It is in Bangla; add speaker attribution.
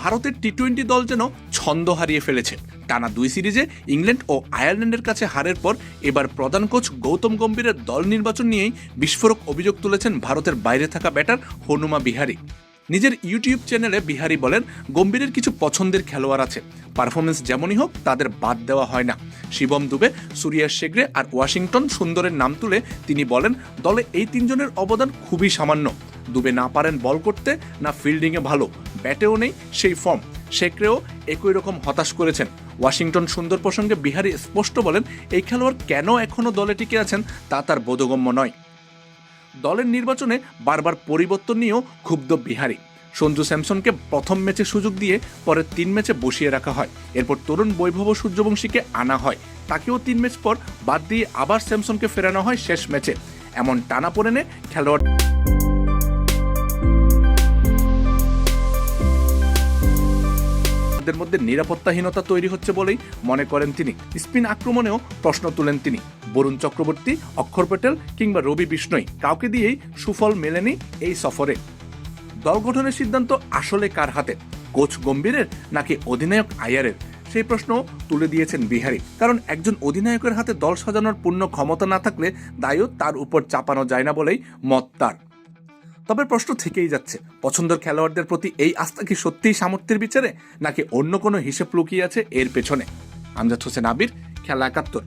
Speaker 1: ভারতের টি-20 দল যেন ছন্দ হারিয়ে ফেলেছে। টানা 2 সিরিজে ইংল্যান্ড ও আয়ারল্যান্ডের কাছে হারের পর এবার প্রধান কোচ গৌতম গম্ভীরের দল নির্বাচন নিয়েই বিস্ফোরক অভিযোগ তুলেছেন ভারতের বাইরে থাকা ব্যাটার হনুমা বিহারি। নিজের ইউটিউব চ্যানেলে বিহারি বলেন, গম্ভীরের কিছু পছন্দের খেলোয়াড় আছে, পারফরমেন্স যেমনই হোক তাদের বাদ দেওয়া হয় না। শিবম দুবে, সুরিয়া শেগড়ে আর ওয়াশিংটন সুন্দরের নাম তুলে তিনি বলেন, দলে এই 3 জনের অবদান খুবই সামান্য। দুবে না পারেন বল করতে, না ফিল্ডিংয়ে ভালো, ব্যাটেও নেই সেই ফর্ম। শেগড়েও একই রকম হতাশ করেছেন। ওয়াশিংটন সুন্দর প্রসঙ্গে বিহারি স্পষ্ট বলেন, এই খেলোয়াড় কেন এখনও দলে টিকে আছেন তা তার বোধগম্য নয়। দলের নির্বাচনে বারবার পরিবর্তন নিয়েও ক্ষুব্ধ বিহারি। সঞ্জু স্যামসনকে প্রথম ম্যাচে সুযোগ দিয়ে পরে 3 ম্যাচে বসিয়ে রাখা হয়। এরপর তরুণ বৈভব সূর্যবংশীকে আনা হয়, তাকেও 3 ম্যাচ পর বাদ দিয়ে আবার স্যামসনকে ফেরানো হয় শেষ ম্যাচে। এমন টানাপোড়েনে খেলোয়াড় মধ্যে নিরাপত্তাহীনতা তৈরি হচ্ছে বলেই মনে করেন তিনি। স্পিন আক্রমণেও প্রশ্ন তুলেন তিনি। বরুণ চক্রবর্তী, অক্ষর প্যাটেল কিংবা রবি বিষ্ণই কাউকে দিয়েই সুফল মেলেনি এই সফরে। দল গঠনের সিদ্ধান্ত আসলে কার হাতে, কোচ গম্ভীরের নাকি অধিনায়ক আয়ারের? সেই প্রশ্ন তুলে দিয়েছেন বিহারি। কারণ একজন অধিনায়কের হাতে দল সাজানোর পূর্ণ ক্ষমতা না থাকলে দায়ও তার উপর চাপানো যায় না বলেই মত তার। তবে প্রশ্ন থেকেই যাচ্ছে, পছন্দের খেলোয়াড়দের প্রতি এই আস্থা কি সত্যিই সামর্থ্যের বিচারে, নাকি অন্য কোনো হিসেব লুকিয়ে আছে এর পেছনে? আমজাদ হোসেন আবির, খেলা 71।